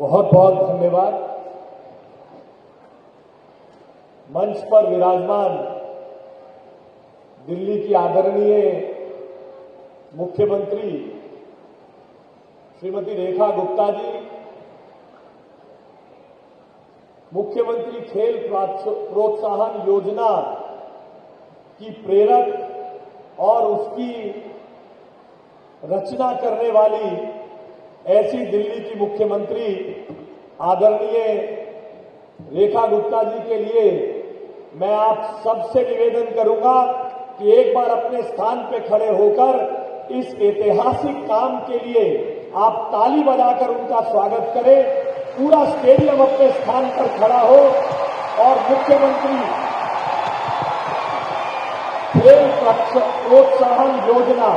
बहुत बहुत धन्यवाद। मंच पर विराजमान दिल्ली की आदरणीय मुख्यमंत्री श्रीमती रेखा गुप्ता जी, मुख्यमंत्री खेल प्रोत्साहन योजना की प्रेरक और उसकी रचना करने वाली ऐसी दिल्ली की मुख्यमंत्री आदरणीय रेखा गुप्ता जी के लिए मैं आप सबसे निवेदन करूंगा कि एक बार अपने स्थान पर खड़े होकर इस ऐतिहासिक काम के लिए आप ताली बजाकर उनका स्वागत करें। पूरा स्टेडियम अपने स्थान पर खड़ा हो और मुख्यमंत्री खेल प्रोत्साहन योजना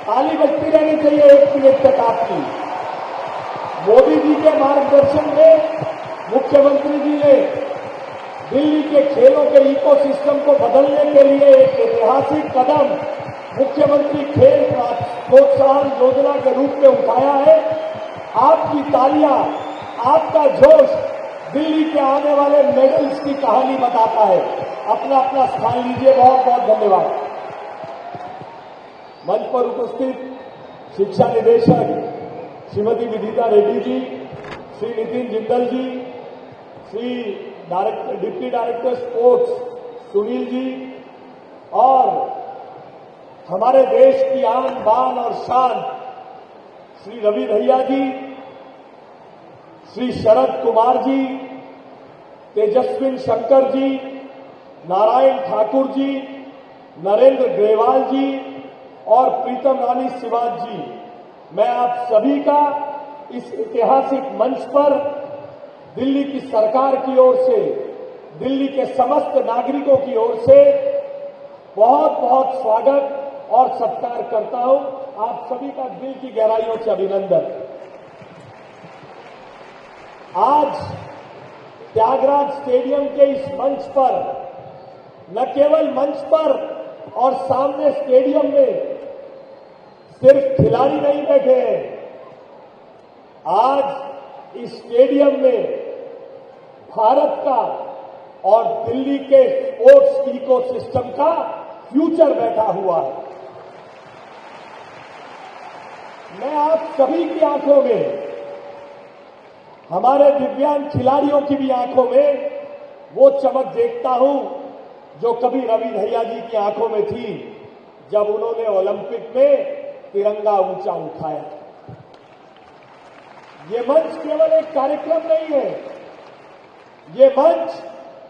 ताली बजती रहनी चाहिए एक मिनट तक आपकी। मोदी जी के मार्गदर्शन में मुख्यमंत्री जी ने दिल्ली के खेलों के इकोसिस्टम को बदलने के लिए एक ऐतिहासिक कदम मुख्यमंत्री खेल प्रोत्साहन योजना के रूप में उठाया है। आपकी तालियां, आपका जोश दिल्ली के आने वाले मेडल्स की कहानी बताता है। अपना अपना स्थान लीजिए। बहुत बहुत धन्यवाद। मंच पर उपस्थित शिक्षा निदेशक Shrimati Vidita Reddy ji, Shri Nitin Jindal ji, Shri deputy director sports Sunil ji और हमारे देश की आन बान और शान श्री रवि भैया जी, श्री शरद कुमार जी, तेजस्विन शंकर जी, नारायण ठाकुर जी, नरेंद्र ग्रेवाल जी और प्रीतम रानी सिवाज जी, मैं आप सभी का इस ऐतिहासिक मंच पर दिल्ली की सरकार की ओर से, दिल्ली के समस्त नागरिकों की ओर से बहुत बहुत स्वागत और सत्कार करता हूं। आप सभी का दिल की गहराइयों से अभिनंदन। आज त्यागराज स्टेडियम के इस मंच पर, न केवल मंच पर और सामने स्टेडियम में सिर्फ खिलाड़ी नहीं बैठे हैं, आज इस स्टेडियम में भारत का और दिल्ली के स्पोर्ट्स इकोसिस्टम का फ्यूचर बैठा हुआ है। मैं आप सभी की आंखों में, हमारे दिव्यांग खिलाड़ियों की भी आंखों में वो चमक देखता हूं जो कभी रवि भैया जी की आंखों में थी जब उन्होंने ओलंपिक में तिरंगा ऊंचा उठाया। ये मंच केवल एक कार्यक्रम नहीं है, ये मंच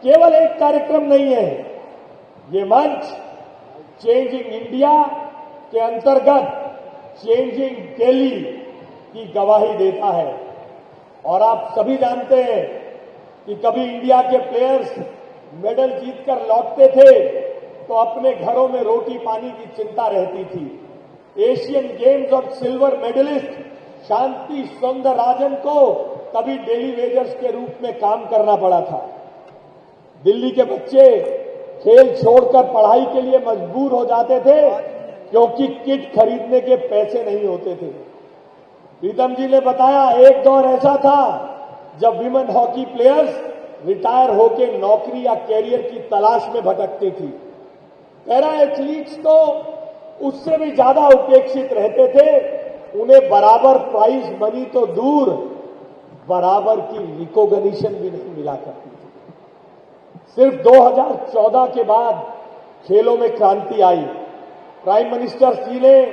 केवल एक कार्यक्रम नहीं है, ये मंच चेंजिंग इंडिया के अंतर्गत चेंजिंग दिल्ली की गवाही देता है। और आप सभी जानते हैं कि कभी इंडिया के प्लेयर्स मेडल जीतकर लौटते थे तो अपने घरों में रोटी पानी की चिंता रहती थी। एशियन गेम्स और सिल्वर मेडलिस्ट शांति सौंदरराजन को कभी डेली वेजर्स के रूप में काम करना पड़ा था। दिल्ली के बच्चे खेल छोड़कर पढ़ाई के लिए मजबूर हो जाते थे क्योंकि किट खरीदने के पैसे नहीं होते थे। प्रीतम जी ने बताया एक दौर ऐसा था जब विमेन हॉकी प्लेयर्स रिटायर होकर नौकरी या कैरियर की तलाश में भटकती थी। पैरा एथलीट्स तो उससे भी ज्यादा उपेक्षित रहते थे। उन्हें बराबर प्राइज मनी तो दूर, बराबर की रिकॉग्निशन भी नहीं मिला करती थी। सिर्फ 2014 के बाद खेलों में क्रांति आई। प्राइम मिनिस्टर जी ने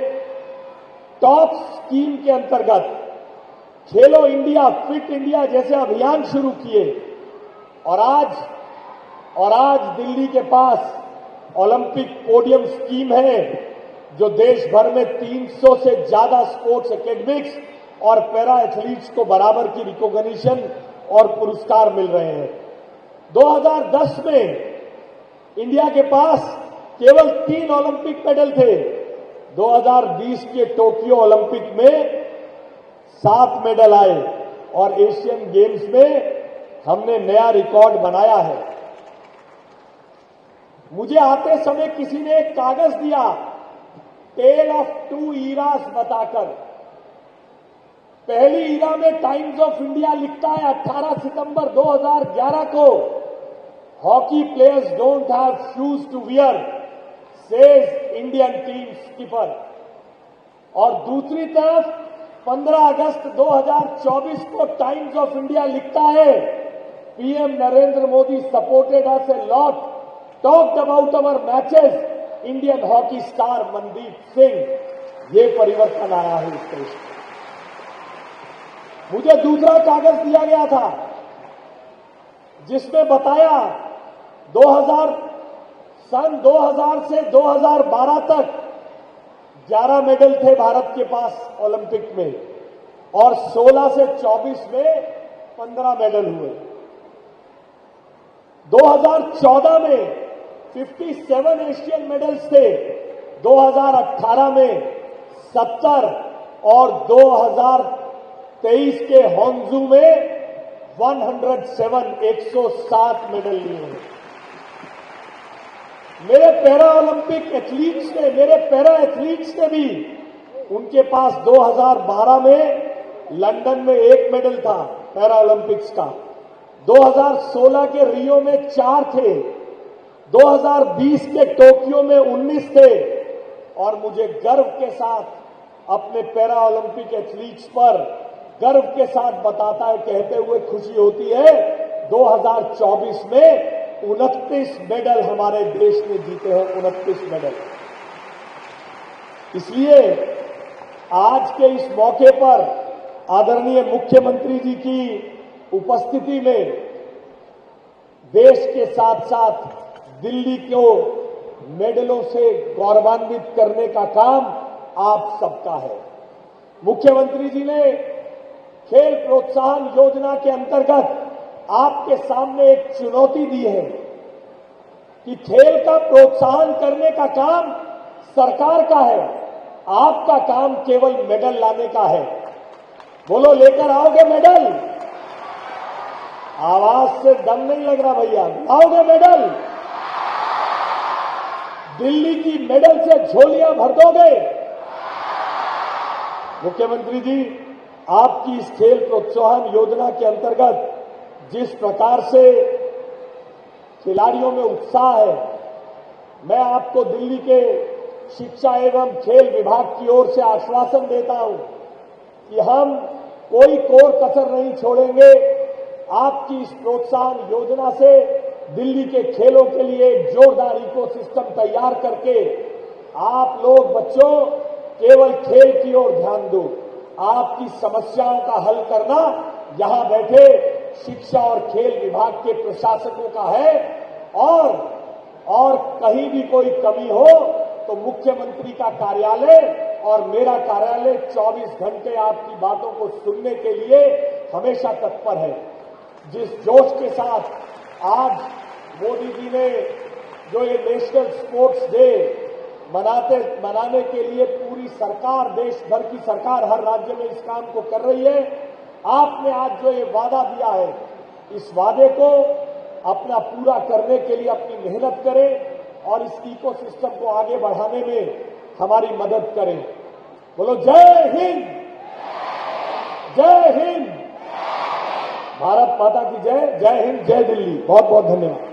टॉप स्कीम के अंतर्गत खेलो इंडिया, फिट इंडिया जैसे अभियान शुरू किए और आज दिल्ली के पास ओलंपिक पोडियम स्कीम है जो देश भर में 300 से ज्यादा स्पोर्ट्स एकेडमिक्स और पैरा एथलीट्स को बराबर की रिकॉग्निशन और पुरस्कार मिल रहे हैं। 2010 में इंडिया के पास केवल 3 ओलंपिक मेडल थे। 2020 के टोक्यो ओलंपिक में 7 मेडल आए और एशियन गेम्स में हमने नया रिकॉर्ड बनाया है। मुझे आते समय किसी ने एक कागज दिया, टेल ऑफ 2 ईरास बताकर। पहली ईरा में टाइम्स ऑफ इंडिया लिखता है 18 सितंबर 2011 को, hockey players don't have shoes to wear, says Indian team skipper. और दूसरी तरफ 15 अगस्त 2024 को टाइम्स ऑफ इंडिया लिखता है, PM Narendra Modi supported us a lot, talked about our matches, Indian hockey star Mandeep Singh. ये परिवर्तन आया है इस देश में। मुझे दूसरा कागज दिया गया था जिसमें बताया 2000 से 2012 तक 11 मेडल थे भारत के पास ओलंपिक में, और 16 से 24 में 15 मेडल हुए। 2014 में 57 एशियन मेडल्स थे, 2018 में 70 और 2023 के हॉन्जू में 107 मेडल लिए हैं। मेरे पैरा एथलीट्स ने भी, उनके पास 2012 में लंदन में 1 मेडल था पैरा ओलंपिक्स का, 2016 के रियो में 4 थे, 2020 के टोक्यो में 19 थे। और मुझे गर्व के साथ अपने पैरा ओलंपिक एथलीट्स पर गर्व के साथ कहते हुए खुशी होती है, 2024 में 29 मेडल हमारे देश ने जीते हैं, 29 मेडल। इसलिए आज के इस मौके पर आदरणीय मुख्यमंत्री जी की उपस्थिति में देश के साथ साथ दिल्ली को मेडलों से गौरवान्वित करने का काम आप सबका है। मुख्यमंत्री जी ने खेल प्रोत्साहन योजना के अंतर्गत आपके सामने एक चुनौती दी है कि खेल का प्रोत्साहन करने का काम सरकार का है, आपका काम केवल मेडल लाने का है। बोलो, लेकर आओगे मेडल? आवाज से दम नहीं लग रहा भैया, आओगे मेडल? दिल्ली की मेडल से झोलियां भर दोगे? मुख्यमंत्री जी, आपकी इस खेल प्रोत्साहन योजना के अंतर्गत जिस प्रकार से खिलाड़ियों में उत्साह है, मैं आपको दिल्ली के शिक्षा एवं खेल विभाग की ओर से आश्वासन देता हूं कि हम कोई कोर कसर नहीं छोड़ेंगे। आपकी इस प्रोत्साहन योजना से दिल्ली के खेलों के लिए एक जोरदार इकोसिस्टम तैयार करके आप लोग बच्चों केवल खेल की ओर ध्यान दो। आपकी समस्याओं का हल करना यहां बैठे शिक्षा और खेल विभाग के प्रशासकों का है, और कहीं भी कोई कमी हो तो मुख्यमंत्री का कार्यालय और मेरा कार्यालय 24 घंटे आपकी बातों को सुनने के लिए हमेशा तत्पर है। जिस जोश के साथ आज मोदी जी ने जो ये नेशनल स्पोर्ट्स डे मनाने के लिए पूरी सरकार, देश भर की सरकार हर राज्य में इस काम को कर रही है, आपने आज जो ये वादा दिया है, इस वादे को अपना पूरा करने के लिए अपनी मेहनत करें और इस इकोसिस्टम को आगे बढ़ाने में हमारी मदद करें। बोलो जय हिंद, जय हिंद, भारत माता की जय, जय हिंद, जय दिल्ली। बहुत बहुत धन्यवाद।